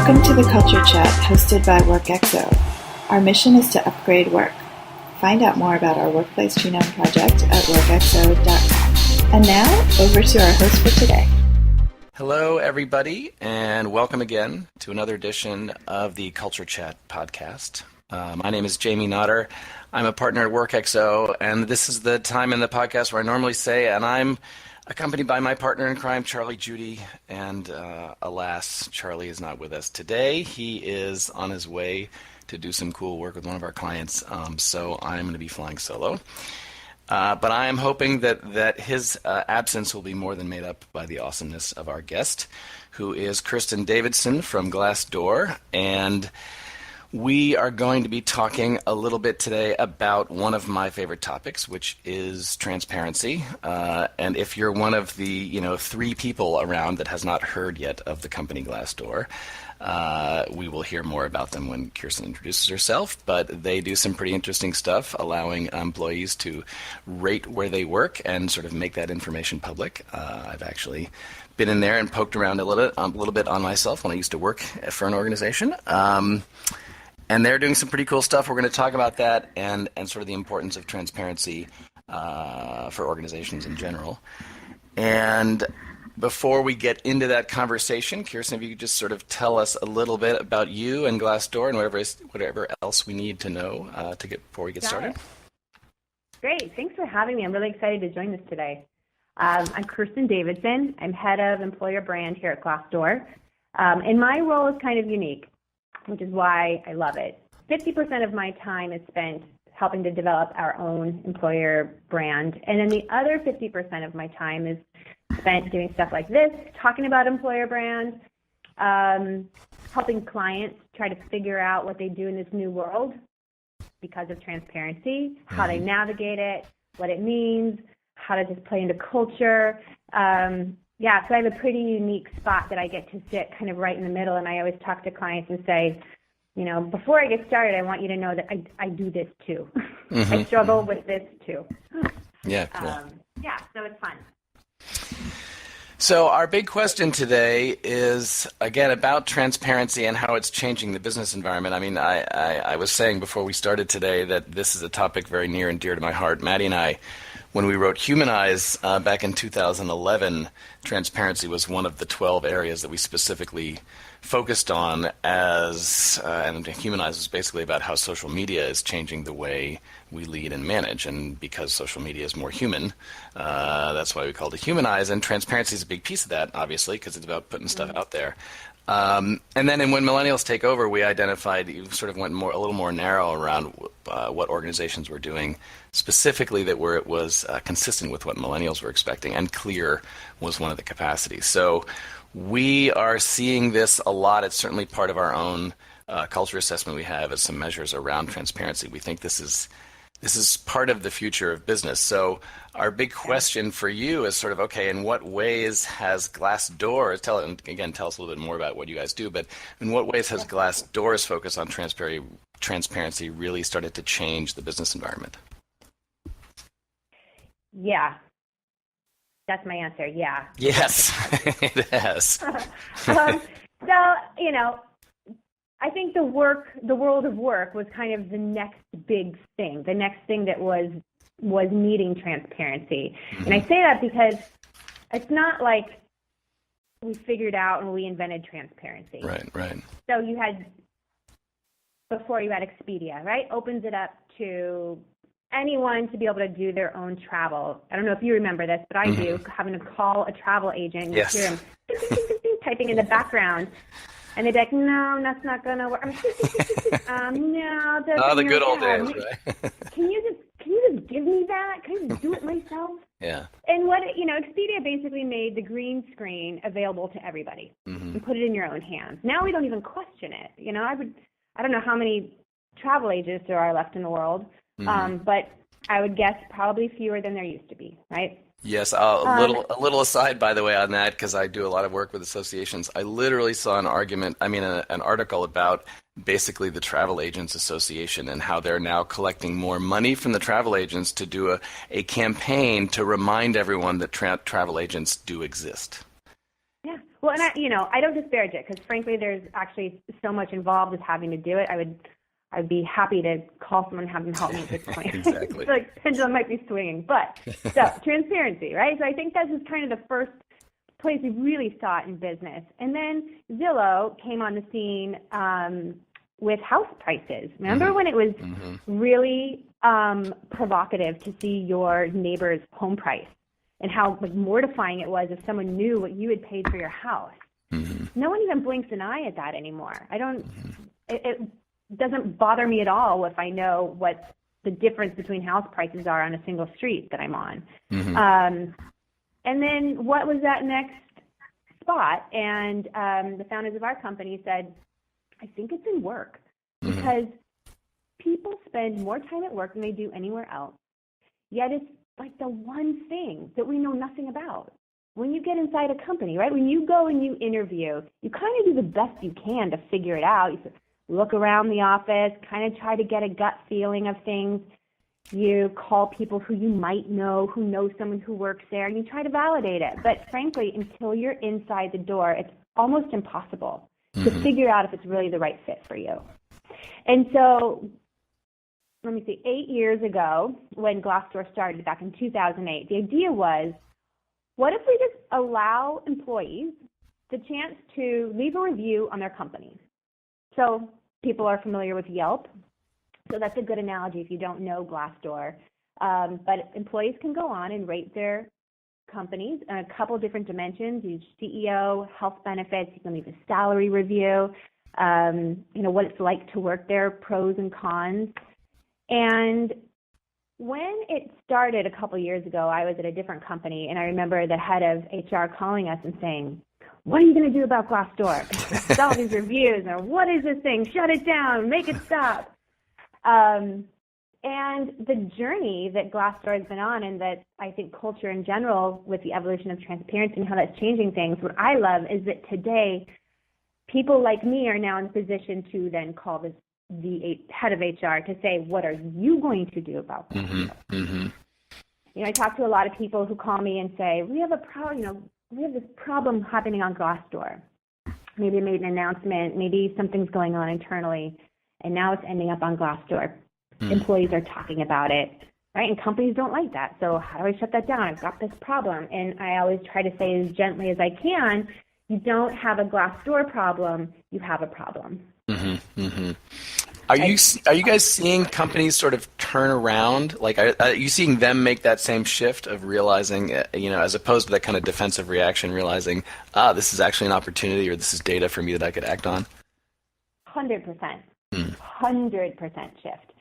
Welcome to the Culture Chat hosted by WorkXO. Our mission is to upgrade work. Find out more about our Workplace Genome Project at workxo.com. And now, over to our host for today. Hello, everybody, and welcome again to another edition of the Culture Chat podcast. My name is Jamie Notter. I'm a partner at WorkXO, and this is the time in the podcast where I normally say, and I'm accompanied by my partner in crime, Charlie Judy, and alas, Charlie is not with us today. He is on his way to do some cool work with one of our clients, so I'm going to be flying solo. But I am hoping that his absence will be more than made up by the awesomeness of our guest, who is Kirsten Davidson from Glassdoor, and we are going to be talking a little bit today about one of my favorite topics, which is transparency. And if you're one of the three people around that has not heard yet of the company Glassdoor, we will hear more about them when Kirsten introduces herself, but they do some pretty interesting stuff, allowing employees to rate where they work and sort of make that information public. I've actually been in there and poked around a little bit on myself when I used to work for an organization. And they're doing some pretty cool stuff. We're going to talk about that and sort of the importance of transparency for organizations in general. And before we get into that conversation, Kirsten, if you could just sort of tell us a little bit about you and Glassdoor and whatever else we need to know before we get started. Great. Thanks for having me. I'm really excited to join this today. I'm Kirsten Davidson. I'm head of employer brand here at Glassdoor. And my role is kind of unique, which is why I love it. 50% of my time is spent helping to develop our own employer brand. And then the other 50% of my time is spent doing stuff like this, talking about employer brand, helping clients try to figure out what they do in this new world because of transparency, how they navigate it, what it means, how does this play into culture. So I have a pretty unique spot that I get to sit kind of right in the middle, and I always talk to clients and say, before I get started, I want you to know that I do this too. I struggle with this too. Yeah, cool. So it's fun. So our big question today is, again, about transparency and how it's changing the business environment. I mean, I was saying before we started today that this is a topic very near and dear to my heart. Maddie and I, when we wrote Humanize back in 2011, transparency was one of the 12 areas that we specifically focused on and Humanize was basically about how social media is changing the way we lead and manage. And because social media is more human, that's why we called it Humanize. And transparency is a big piece of that, obviously, because it's about putting stuff out there. And then when millennials take over, we identified, sort of went a little more narrow around what organizations were doing specifically it was consistent with what millennials were expecting, and clear was one of the capacities. So we are seeing this a lot. It's certainly part of our own culture assessment we have as some measures around transparency. We think this is part of the future of business. So our big question for you is sort of, okay, in what ways has Glassdoor, tell us a little bit more about what you guys do, but in what ways has Glassdoor's focus on transparency really started to change the business environment? Yeah. That's my answer, yeah. Yes, it has. I think the world of work was kind of the next big thing, the next thing that was needing transparency. And I say that because it's not like we figured out and we invented transparency. Right. So before you had Expedia, right? Opens it up to anyone to be able to do their own travel. I don't know if you remember this, but I do, having to call a travel agent. Yes. You hear him typing in the background. And they'd be like, no, that's not going to work. No, that's the good old days, right? Can you just give me that? Can I just do it myself? Yeah. And Expedia basically made the green screen available to everybody and put it in your own hands. Now we don't even question it. I don't know how many travel agents there are left in the world, but I would guess probably fewer than there used to be, right? Yes, a little aside, by the way, on that, because I do a lot of work with associations. I literally saw an article about basically the Travel Agents Association and how they're now collecting more money from the travel agents to do a campaign to remind everyone that travel agents do exist. Yeah. Well, and I don't disparage it because frankly, there's actually so much involved with having to do it. I'd be happy to call someone and have them help me at this point. Exactly. Like pendulum might be swinging, but so transparency, right? So I think that's just kind of the first place we really saw it in business. And then Zillow came on the scene with house prices. Remember when it was really provocative to see your neighbor's home price and how mortifying it was if someone knew what you had paid for your house? No one even blinks an eye at that anymore. It doesn't bother me at all if I know what the difference between house prices are on a single street that I'm on. And then what was that next spot? And the founders of our company said, I think it's in work because people spend more time at work than they do anywhere else. Yet it's like the one thing that we know nothing about. When you get inside a company, right, when you go and you interview, you kind of do the best you can to figure it out. You look around the office, kind of try to get a gut feeling of things. You call people who you might know, who know someone who works there, and you try to validate it. But frankly, until you're inside the door, it's almost impossible to figure out if it's really the right fit for you. And so, 8 years ago, when Glassdoor started back in 2008, the idea was, what if we just allow employees the chance to leave a review on their company? So people are familiar with Yelp. So that's a good analogy if you don't know Glassdoor. But employees can go on and rate their companies in a couple different dimensions. Use CEO, health benefits. You can leave a salary review. What it's like to work there, pros and cons. And when it started a couple years ago, I was at a different company, and I remember the head of HR calling us and saying, what are you going to do about Glassdoor? It's all these reviews, or what is this thing? Shut it down, make it stop. And the journey that Glassdoor has been on, and that I think culture in general with the evolution of transparency and how that's changing things, what I love is that today people like me are now in a position to then call the head of HR to say, what are you going to do about this? I talk to a lot of people who call me and say, we have a problem, we have this problem happening on Glassdoor. Maybe they made an announcement, maybe something's going on internally, and now it's ending up on Glassdoor. Employees are talking about it, right? And companies don't like that. So how do I shut that down? I've got this problem. And I always try to say as gently as I can, you don't have a Glassdoor problem, you have a problem. Are you guys seeing companies sort of turn around? Like, are you seeing them make that same shift of realizing, as opposed to that kind of defensive reaction, realizing, this is actually an opportunity or this is data for me that I could act on? 100%. 100% shift.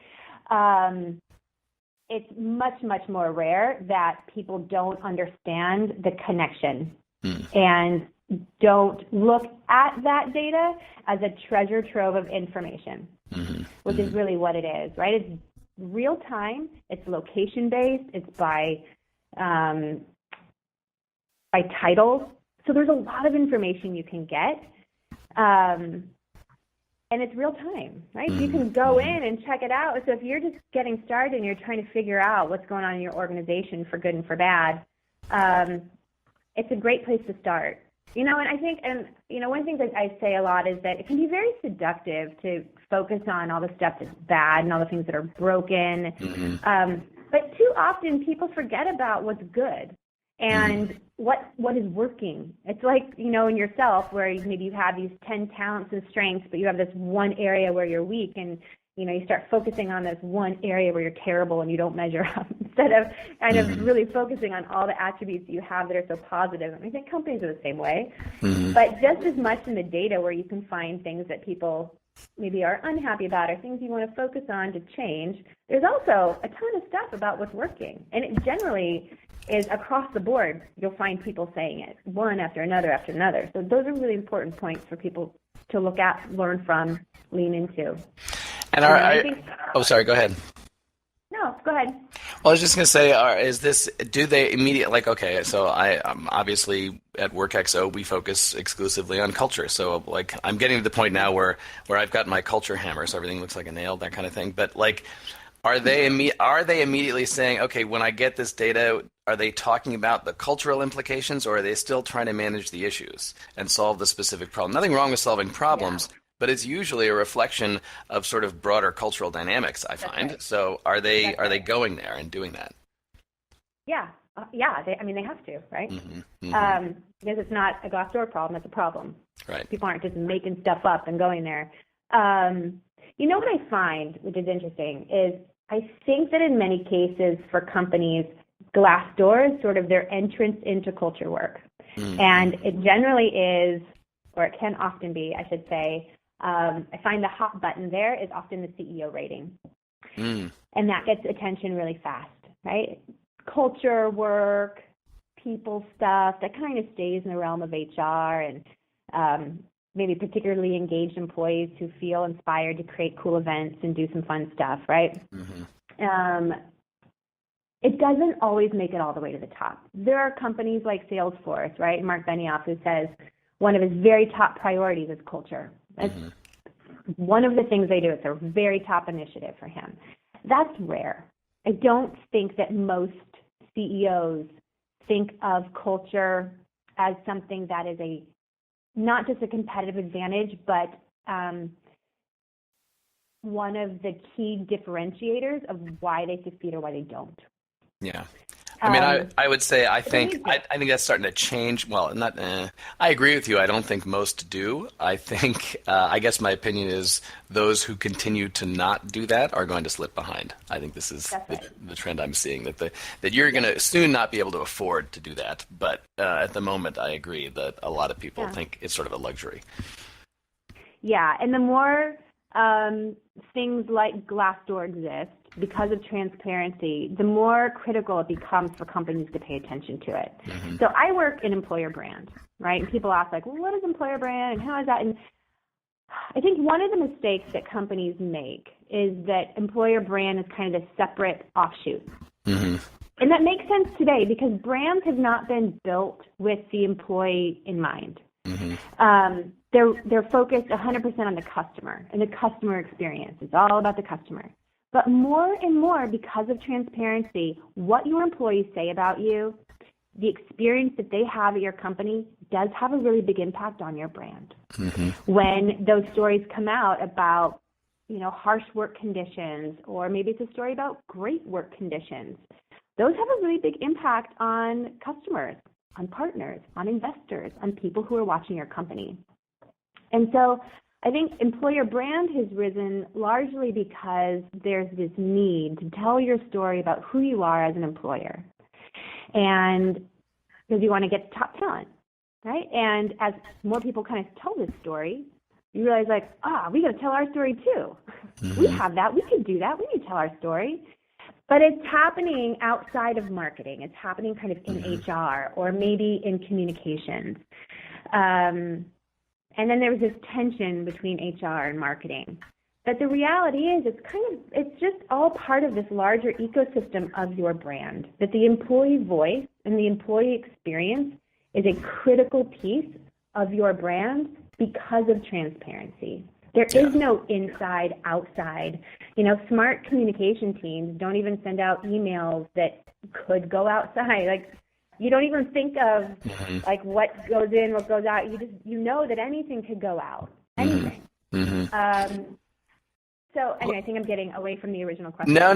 It's much, much more rare that people don't understand the connection and don't look at that data as a treasure trove of information, which is really what it is, right? It's real time, it's location based, it's by title. So there's a lot of information you can get. And it's real time, right? You can go in and check it out. So if you're just getting started and you're trying to figure out what's going on in your organization for good and for bad, it's a great place to start. And I think, one thing that I say a lot is that it can be very seductive to focus on all the stuff that's bad and all the things that are broken. But too often people forget about what's good and what is working. It's like, in yourself where maybe you have these 10 talents and strengths, but you have this one area where you're weak, and you start focusing on this one area where you're terrible and you don't measure up instead of kind of really focusing on all the attributes that you have that are so positive. And I think companies are the same way, but just as much in the data where you can find things that people maybe are unhappy about or things you want to focus on to change, there's also a ton of stuff about what's working. And it generally is across the board. You'll find people saying it, one after another after another. So those are really important points for people to look at, learn from, lean into. And sorry, go ahead. No, go ahead. Well, I was just going to say, do they immediately, so I'm obviously at WorkXO, we focus exclusively on culture. So I'm getting to the point now where I've got my culture hammer, so everything looks like a nail, that kind of thing. But Are they immediately saying, okay, when I get this data, are they talking about the cultural implications, or are they still trying to manage the issues and solve the specific problem? Nothing wrong with solving problems, but it's usually a reflection of sort of broader cultural dynamics, I find. Right. So are they going there and doing that? Yeah. They have to, right? Because it's not a Glassdoor problem, it's a problem. Right. People aren't just making stuff up and going there. What I find, which is interesting, is I think that in many cases for companies, Glassdoor is sort of their entrance into culture work. And it generally is, or it can often be, I should say, I find the hot button there is often the CEO rating. And that gets attention really fast, right? Culture work, people stuff, that kind of stays in the realm of HR and maybe particularly engaged employees who feel inspired to create cool events and do some fun stuff, right? It doesn't always make it all the way to the top. There are companies like Salesforce, right? Mark Benioff, who says one of his very top priorities is culture. That's one of the things they do. It's a very top initiative for him. That's rare. I don't think that most CEOs think of culture as something that is not just a competitive advantage, but one of the key differentiators of why they succeed or why they don't. Yeah. I mean, I would say I think that's starting to change. Well, I agree with you. I don't think most do. I think I guess my opinion is those who continue to not do that are going to slip behind. I think this is the trend I'm seeing, that you're going to soon not be able to afford to do that. But at the moment, I agree that a lot of people think it's sort of a luxury. Yeah, and the more things like Glassdoor exist, because of transparency, the more critical it becomes for companies to pay attention to it. So I work in employer brand, right? And people ask, like, well, what is employer brand and how is that? And I think one of the mistakes that companies make is that employer brand is kind of a separate offshoot. And that makes sense today because brands have not been built with the employee in mind. They're focused 100% on the customer and the customer experience. It's all about the customer. But more and more, because of transparency, what your employees say about you, the experience that they have at your company does have a really big impact on your brand. When those stories come out about, harsh work conditions, or maybe it's a story about great work conditions, those have a really big impact on customers, on partners, on investors, on people who are watching your company. And so I think employer brand has risen largely because there's this need to tell your story about who you are as an employer. And because you want to get top talent, right? And as more people kind of tell this story, you realize we got to tell our story too. We have that. We can do that. We can tell our story. But it's happening outside of marketing. It's happening kind of in HR or maybe in communications. And then there was this tension between HR and marketing. But the reality is it's just all part of this larger ecosystem of your brand, that the employee voice and the employee experience is a critical piece of your brand because of transparency. There is no inside, outside. Smart communication teams don't even send out emails that could go outside. You don't even think of what goes in, what goes out. You know that anything could go out. Anything. So anyway, I think I'm getting away from the original question. No.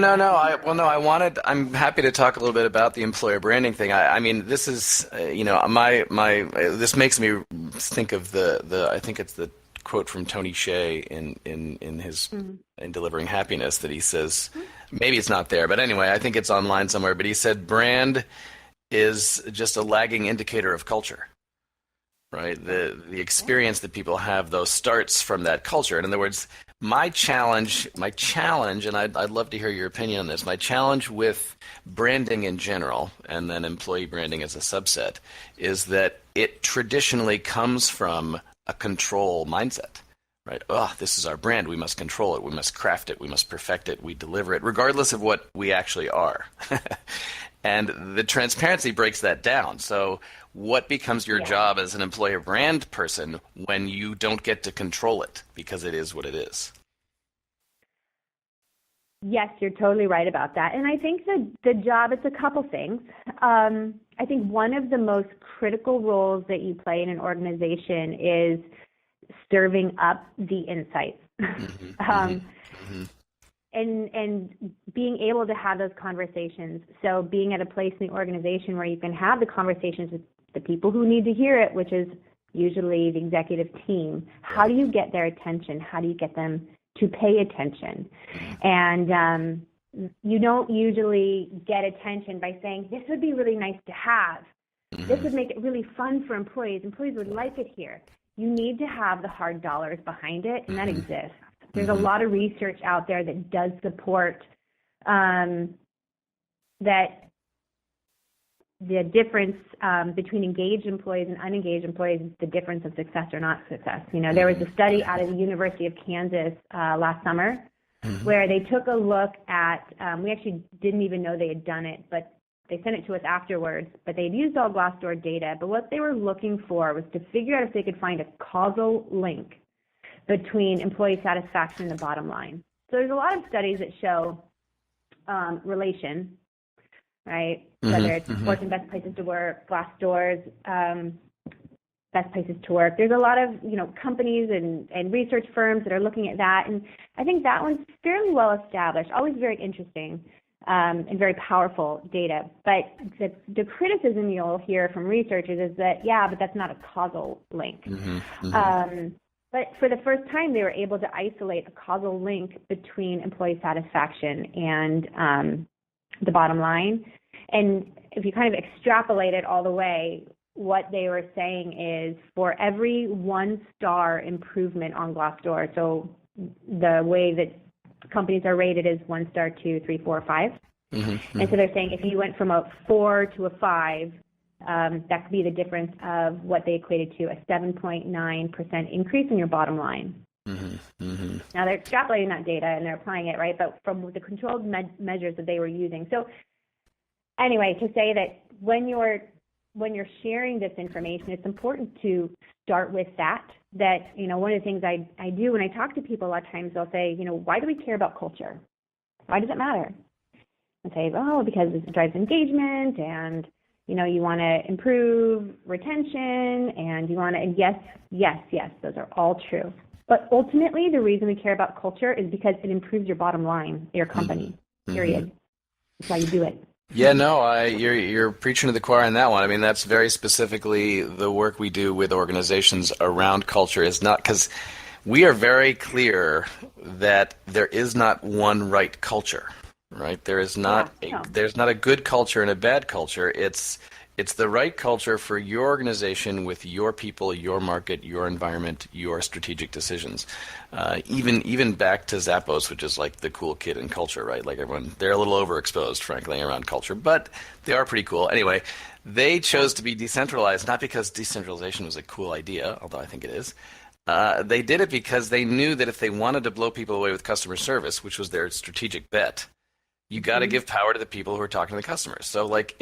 I'm happy to talk a little bit about the employer branding thing. I mean, this is, this makes me think of I think it's the quote from Tony Hsieh in his in Delivering Happiness that he says, maybe it's not there, but anyway, I think it's online somewhere. But he said, brand is just a lagging indicator of culture, right? The experience that people have, though, starts from that culture. In other words, my challenge, and I'd love to hear your opinion on this, my challenge with branding in general, and then employee branding as a subset, is that it traditionally comes from a control mindset, right? This is our brand. We must control it. We must craft it. We must perfect it. We deliver it, regardless of what we actually are. And the transparency breaks that down. So what becomes your job as an employer brand person when you don't get to control it because it is what it is? Yes, you're totally right about that. And I think the job, it's a couple things. I think one of the most critical roles that you play in an organization is serving up the insights. And being able to have those conversations. So being at a place in the organization where you can have the conversations with the people who need to hear it, which is usually the executive team. How do you get their attention? How do you get them to pay attention? And you don't usually get attention by saying, this would be really nice to have. This would make it really fun for employees. Employees would like it here. You need to have the hard dollars behind it, and that exists. There's a lot of research out there that does support that the difference between engaged employees and unengaged employees is the difference of success or not success. You know, there was a study out of the University of Kansas last summer where they took a look at, we actually didn't even know they had done it, but they sent it to us afterwards, but they had used all Glassdoor data, but what they were looking for was to figure out if they could find a causal link between employee satisfaction and the bottom line. So there's a lot of studies that show relation, right? Whether it's Fortune Best Places to Work, Glassdoor's Best Places to Work. There's a lot of, you know, companies and research firms that are looking at that, and I think that one's fairly well established, always very interesting and very powerful data. But the criticism you'll hear from researchers is that, yeah, but that's not a causal link. But for the first time, they were able to isolate a causal link between employee satisfaction and the bottom line. And if you kind of extrapolate it all the way, what they were saying is for every 1-star improvement on Glassdoor, so the way that companies are rated is 1 star, 2, 3, 4, 5. And so they're saying if you went from a 4 to a 5, that could be the difference of what they equated to a 7.9% increase in your bottom line. Now they're extrapolating that data and they're applying it, right? But from the controlled measures that they were using. So anyway, to say that when you're sharing this information, it's important to start with that. That, you know, one of the things I do when I talk to people, a lot of times they'll say, you know, why do we care about culture? Why does it matter? I say, oh, because it drives engagement, and you know, you want to improve retention, and you want to, yes, those are all true. But ultimately, the reason we care about culture is because it improves your bottom line, your company, period. That's why you do it. Yeah, no, you're preaching to the choir on that one. I mean, that's very specifically the work we do with organizations around culture. Is not because we are very clear that there is not one right culture, right? There is not there's not a good culture and a bad culture. It's the right culture for your organization with your people, your market, your environment, your strategic decisions. Even back to Zappos, which is like the cool kid in culture, right? Like everyone, they're a little overexposed, frankly, around culture, but they are pretty cool. Anyway, they chose to be decentralized, not because decentralization was a cool idea, although I think it is. They did it because they knew that if they wanted to blow people away with customer service, which was their strategic bet, you got to give power to the people who are talking to the customers. So like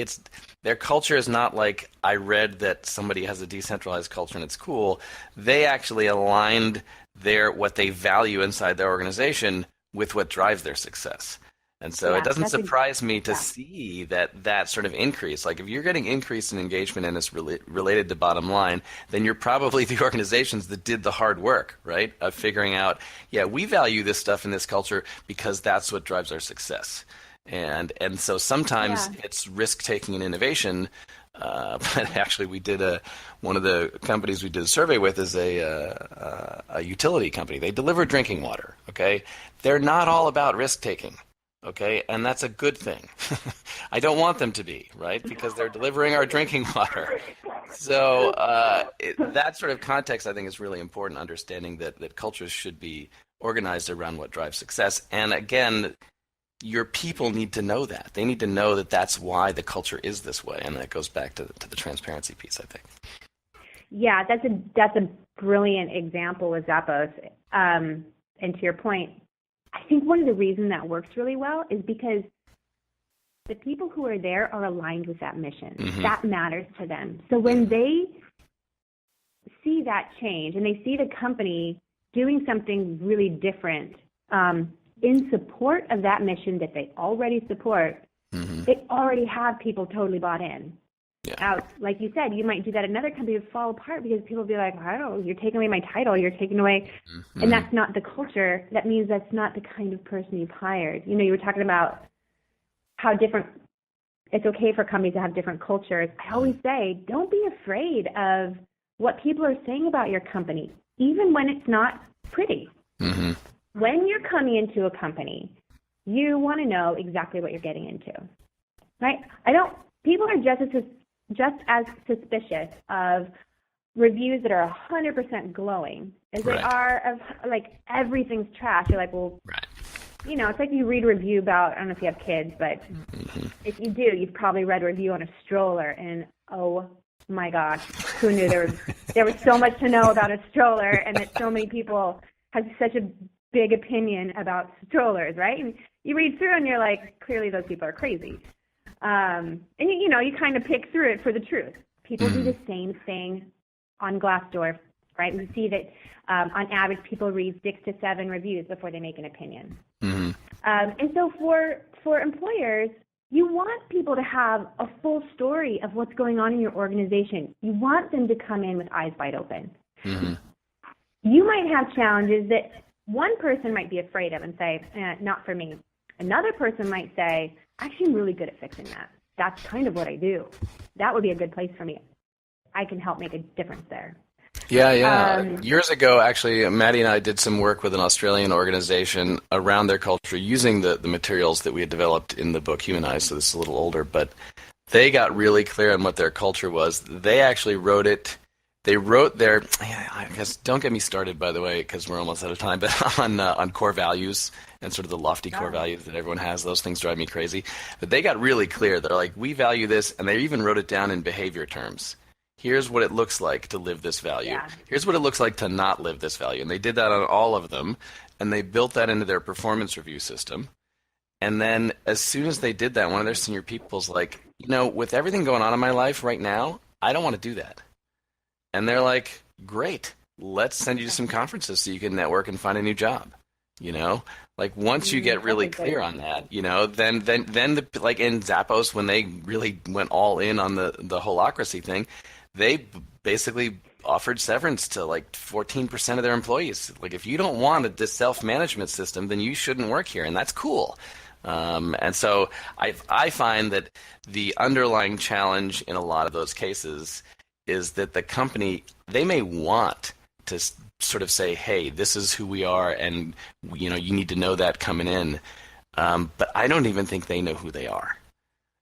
their culture is not like I read that somebody has a decentralized culture and it's cool. They actually aligned what they value inside their organization with what drives their success. And so it doesn't surprise me to see that sort of increase. Like if you're getting increase in engagement and it's related to bottom line, then you're probably the organizations that did the hard work, right? Of figuring out, we value this stuff in this culture because that's what drives our success. And so sometimes it's risk-taking and innovation. But actually we did one of the companies we did a survey with is a utility company. They deliver drinking water, okay? They're not all about risk-taking. Okay, and that's a good thing. I don't want them to be, right? Because they're delivering our drinking water. So that sort of context, I think, is really important, understanding that cultures should be organized around what drives success. And again, your people need to know that. They need to know that that's why the culture is this way, and that goes back to the transparency piece, I think. Yeah, that's a brilliant example with Zappos. And to your point, I think one of the reasons that works really well is because the people who are there are aligned with that mission. That matters to them. So when they see that change and they see the company doing something really different, in support of that mission that they already support, they already have people totally bought in. Yeah. Now, like you said, you might do that. Another company would fall apart because people would be like, I don't know, you're taking away my title, you're taking away, and that's not the culture. That means that's not the kind of person you've hired. You know, you were talking about how different, it's okay for companies to have different cultures. I always say, don't be afraid of what people are saying about your company, even when it's not pretty. When you're coming into a company, you want to know exactly what you're getting into, right? People are just as suspicious of reviews that are 100% glowing as they are of, like, everything's trash. You're like, well, you know, it's like you read a review about, I don't know if you have kids, but if you do, you've probably read a review on a stroller, and oh my gosh, who knew there was so much to know about a stroller, and that so many people have such a big opinion about strollers, right? And you read through and you're like, clearly those people are crazy. And you know, you kind of pick through it for the truth. People do the same thing on Glassdoor, right? We see that on average people read 6 to 7 reviews before they make an opinion. And so for employers, you want people to have a full story of what's going on in your organization. You want them to come in with eyes wide open. You might have challenges that one person might be afraid of and say, not for me. Another person might say, actually, I'm really good at fixing that. That's kind of what I do. That would be a good place for me. I can help make a difference there. Yeah. Years ago, actually, Maddie and I did some work with an Australian organization around their culture using the materials that we had developed in the book Humanize, so this is a little older, but they got really clear on what their culture was. They actually wrote it. They wrote their, I guess, don't get me started, by the way, because we're almost out of time, but on core values and sort of the lofty core values that everyone has. Those things drive me crazy. But they got really clear. They're like, we value this, and they even wrote it down in behavior terms. Here's what it looks like to live this value. Here's what it looks like to not live this value. And they did that on all of them, and they built that into their performance review system. And then as soon as they did that, one of their senior people's like, you know, with everything going on in my life right now, I don't want to do that. And they're like, great, let's send you to some conferences so you can network and find a new job. You know, like once you get really clear on that, you know, then like in Zappos, when they really went all in on the holacracy thing, they basically offered severance to like 14% of their employees. Like, if you don't want this self-management system, then you shouldn't work here, and that's cool. And so I find that the underlying challenge in a lot of those cases is that the company, they may want to sort of say, hey, this is who we are, and you know, you need to know that coming in. But I don't even think they know who they are.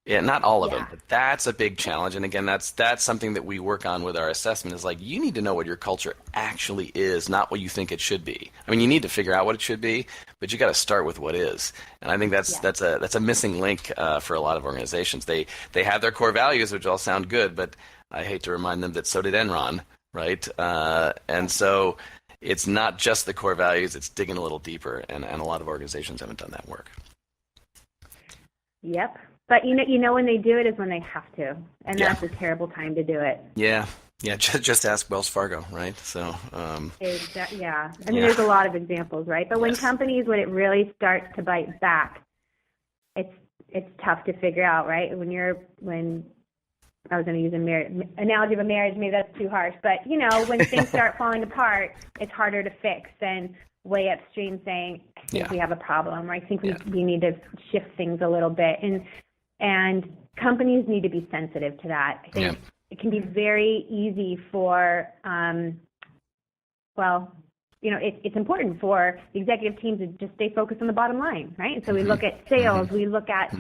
Yeah, not all of them, but that's a big challenge. And again, that's something that we work on with our assessment, is like, you need to know what your culture actually is, not what you think it should be. I mean, you need to figure out what it should be, but you got to start with what is. And I think that's a missing link for a lot of organizations. They have their core values, which all sound good, but I hate to remind them that so did Enron, right? And so it's not just the core values, it's digging a little deeper, and a lot of organizations haven't done that work. Yep. But you know when they do it is when they have to, and that's a terrible time to do it. Yeah. Just ask Wells Fargo, right? So. Exactly. Yeah. I mean, there's a lot of examples, right? But when it really starts to bite back, it's tough to figure out, right? When I was going to use an analogy of a marriage, maybe that's too harsh, but you know, when things start falling apart, it's harder to fix than way upstream saying, I think we have a problem, or I think we need to shift things a little bit. And companies need to be sensitive to that. I think it can be very easy for, it's important for the executive team to just stay focused on the bottom line, right? And so we look at sales, we look at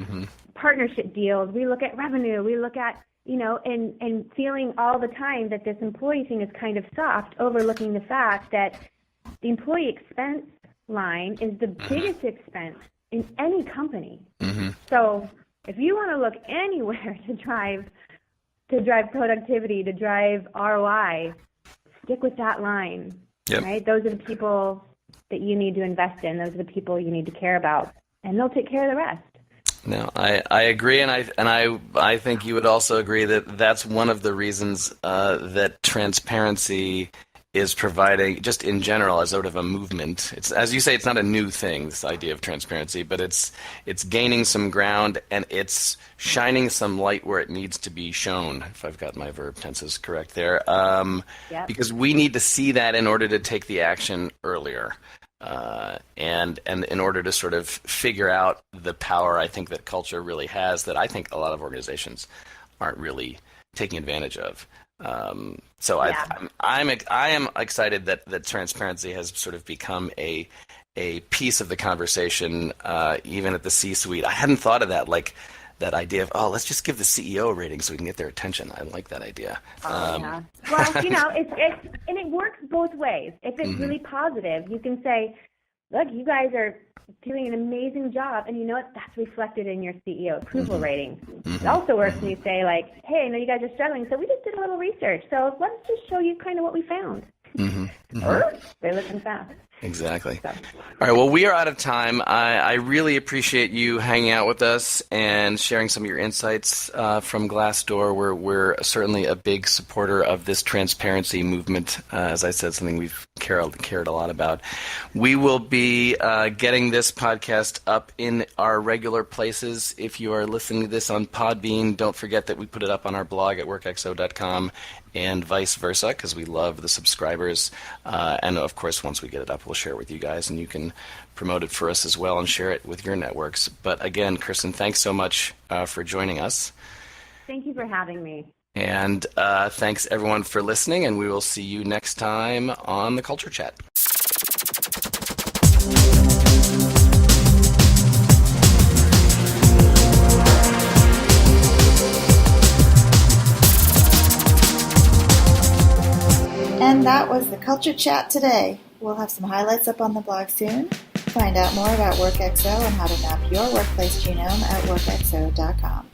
partnership deals, we look at revenue, we look at, you know, and feeling all the time that this employee thing is kind of soft, overlooking the fact that the employee expense line is the biggest expense in any company. So if you want to look anywhere to drive productivity, to drive ROI, stick with that line, right? Those are the people that you need to invest in. Those are the people you need to care about, and they'll take care of the rest. No, I agree, and I think you would also agree that that's one of the reasons that transparency is providing, just in general, as sort of a movement. It's, as you say, it's not a new thing, this idea of transparency, but it's gaining some ground, and it's shining some light where it needs to be shown, if I've got my verb tenses correct there. Yep. Because we need to see that in order to take the action earlier. And in order to sort of figure out the power I think that culture really has, that I think a lot of organizations aren't really taking advantage of. So Yeah. I am excited that transparency has sort of become a piece of the conversation, even at the C-suite. I hadn't thought of that, like that idea of, let's just give the CEO a rating so we can get their attention. I like that idea. Yeah. Well, and it works both ways. If it's really positive, you can say, look, you guys are doing an amazing job, and you know what? That's reflected in your CEO approval ratings. It also works when you say, like, hey, I know you guys are struggling, so we just did a little research, so let's just show you kind of what we found. Or they listen fast. Exactly. So. All right. Well, we are out of time. I really appreciate you hanging out with us and sharing some of your insights from Glassdoor. We're certainly a big supporter of this transparency movement. As I said, something we've cared a lot about. We will be getting this podcast up in our regular places. If you are listening to this on Podbean, don't forget that we put it up on our blog at workxo.com, and vice versa, because we love the subscribers. And of course, once we get it up, we'll share it with you guys, and you can promote it for us as well and share it with your networks. But again, Kirsten, thanks so much for joining us. Thank you for having me. And thanks everyone for listening, and we will see you next time on the Culture Chat. And that was the Culture Chat today. We'll have some highlights up on the blog soon. Find out more about WorkXO and how to map your workplace genome at workxo.com.